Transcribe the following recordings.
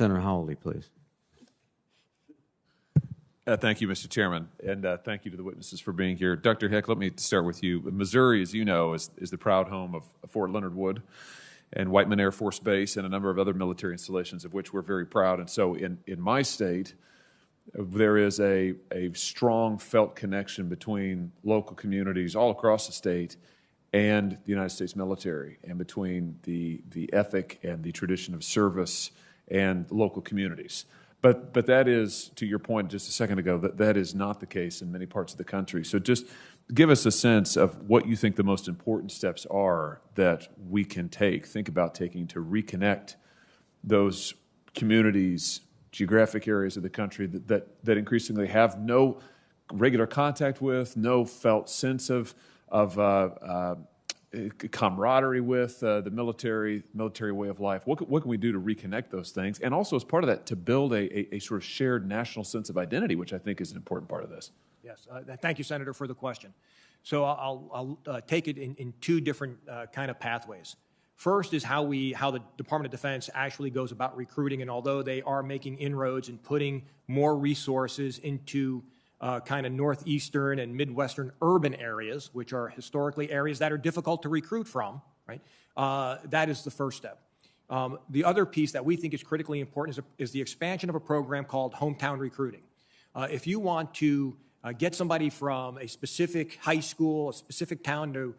Senator Hawley, please. Thank you, Mr. Chairman, and thank you to the witnesses for being here. Dr. Heck, let me start with you. Missouri, as you know, is the proud home of Fort Leonard Wood and Whiteman Air Force Base and a number of other military installations of which we're very proud. And so in my state, there is a strong felt connection between local communities all across the state and the United States military, and between the ethic and the tradition of service and local communities. But that is, to your point just a second ago, that is not the case in many parts of the country. So just give us a sense of what you think the most important steps are that we can think about taking to reconnect those communities, geographic areas of the country that increasingly have no regular contact with, no felt sense of camaraderie with the military way of life. What can we do to reconnect those things? And also, as part of that, to build a sort of shared national sense of identity, which I think is an important part of this. Yes, thank you, Senator, for the question. So I'll take it in two different kind of pathways. First is how the Department of Defense actually goes about recruiting, and although they are making inroads and putting more resources into kind of northeastern and midwestern urban areas, which are historically areas that are difficult to recruit from, right? That is the first step. The other piece that we think is critically important is the expansion of a program called hometown recruiting. If you want to get somebody from a specific high school, a specific town to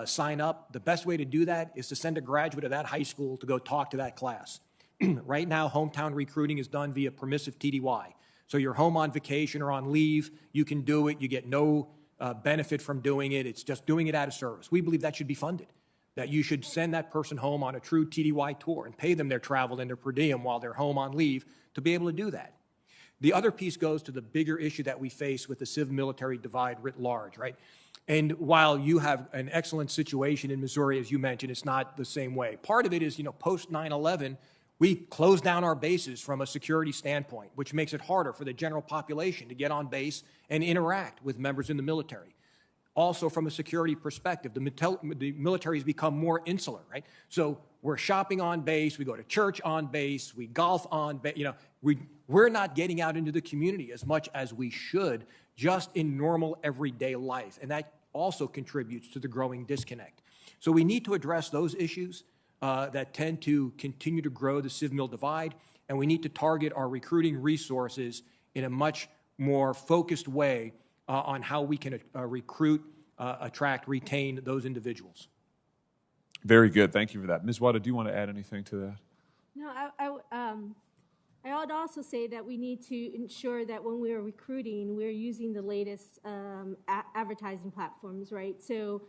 sign up, the best way to do that is to send a graduate of that high school to go talk to that class. Right now, hometown recruiting is done via permissive TDY. So you're home on vacation or on leave, you can do it, you get no benefit from doing it, it's just doing it out of service. We believe that should be funded, that you should send that person home on a true TDY tour and pay them their travel and their per diem while they're home on leave to be able to do that. The other piece goes to the bigger issue that we face with the civil-military divide writ large, right? And while you have an excellent situation in Missouri, as you mentioned, it's not the same way. Part of it is, post 9/11, we closed down our bases from a security standpoint, which makes it harder for the general population to get on base and interact with members in the military. Also, from a security perspective, the military has become more insular, right? So we're shopping on base, we go to church on base, we golf on base. We're not getting out into the community as much as we should just in normal everyday life, and that also contributes to the growing disconnect. So we need to address those issues that tend to continue to grow the civ-mil divide, and we need to target our recruiting resources in a much more focused way on how we can recruit, attract, retain those individuals. Very good. Thank you for that. Ms. Wada, do you want to add anything to that? No, I would also say that we need to ensure that when we're recruiting, we're using the latest advertising platforms, right? So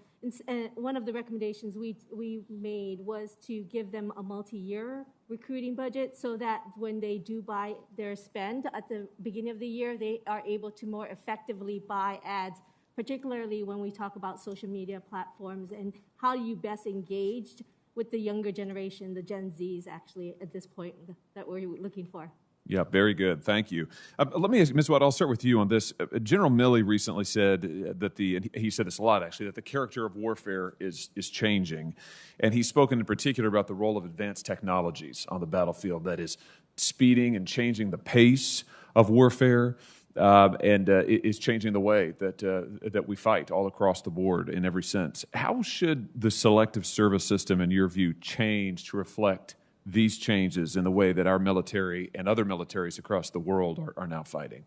one of the recommendations we made was to give them a multi-year recruiting budget so that when they do buy their spend at the beginning of the year, they are able to more effectively buy ads, particularly when we talk about social media platforms and how you best engaged with the younger generation, the Gen Zs actually at this point that we're looking for. Yeah, very good. Thank you. Let me ask Ms. Watt, I'll start with you on this. General Milley recently said that and he said this a lot actually, that the character of warfare is changing. And he's spoken in particular about the role of advanced technologies on the battlefield that is speeding and changing the pace of warfare and is changing the way that we fight all across the board in every sense. How should the selective service system, in your view, change to reflect these changes in the way that our military and other militaries across the world are now fighting?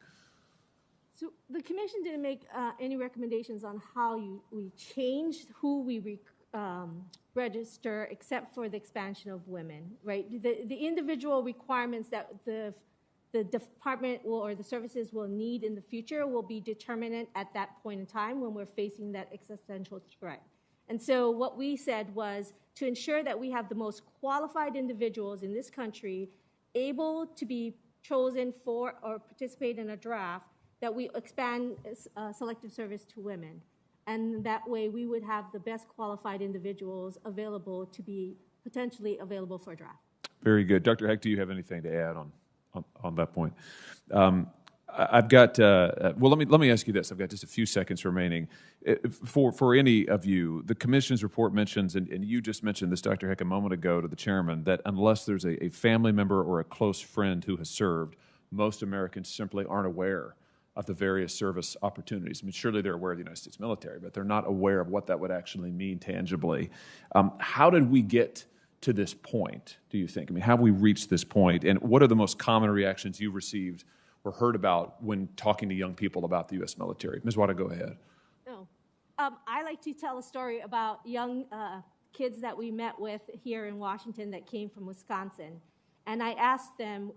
So the commission didn't make any recommendations on how we changed who we register, except for the expansion of women, right? The individual requirements that the department or the services will need in the future will be determined at that point in time when we're facing that existential threat. And so what we said was to ensure that we have the most qualified individuals in this country able to be chosen for or participate in a draft, that we expand selective service to women. And that way we would have the best qualified individuals available to be potentially available for a draft. Very good. Dr. Heck, do you have anything to add on that point? I've got, well, let me ask you this. I've got just a few seconds remaining. For any of you, the commission's report mentions, and you just mentioned this, Dr. Heck, a moment ago to the chairman, that unless there's a family member or a close friend who has served, most Americans simply aren't aware of the various service opportunities. I mean, surely they're aware of the United States military, but they're not aware of what that would actually mean tangibly. How did we get to this point, do you think? I mean, how have we reached this point, and what are the most common reactions you received or heard about when talking to young people about the U.S. military? Ms. Wada, go ahead. No. I like to tell a story about young kids that we met with here in Washington that came from Wisconsin. And I asked them,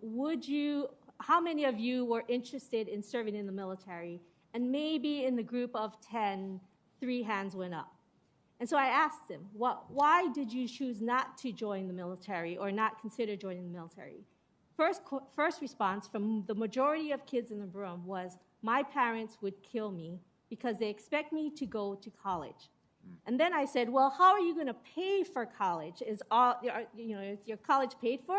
how many of you were interested in serving in the military? And maybe in the group of 10, 3 hands went up. And so I asked them, why did you choose not to join the military or not consider joining the military? First response from the majority of kids in the room was, my parents would kill me because they expect me to go to college. And then I said, well, how are you going to pay for college? Is your college paid for?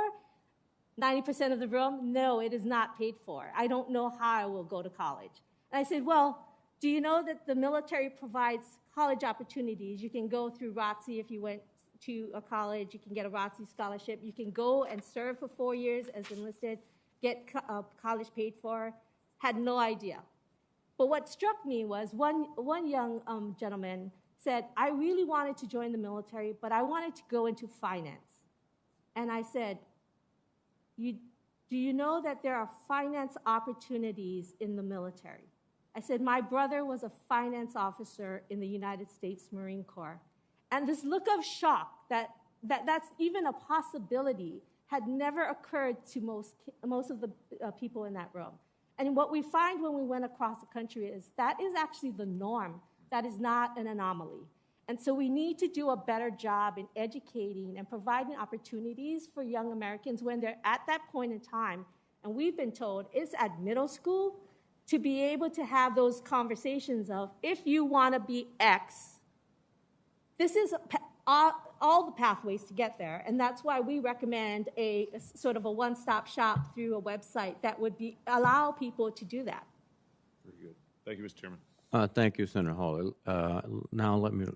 90% of the room, no, it is not paid for. I don't know how I will go to college. And I said, well, do you know that the military provides college opportunities? You can go through ROTC if you went to a college. You can get a ROTC scholarship. You can go and serve for 4 years as enlisted, get college paid for. Had no idea. But what struck me was one young gentleman said, I really wanted to join the military, but I wanted to go into finance. And I said, do you know that there are finance opportunities in the military? I said, my brother was a finance officer in the United States Marine Corps. And this look of shock that's even a possibility had never occurred to most of the people in that room. And what we find when we went across the country is that is actually the norm. That is not an anomaly. And so we need to do a better job in educating and providing opportunities for young Americans when they're at that point in time. And we've been told it's at middle school to be able to have those conversations of, if you want to be X, this is all the pathways to get there. And that's why we recommend a sort of a one-stop shop through a website that would allow people to do that. Very good. Thank you, Mr. Chairman. Thank you, Senator Hawley. Now let me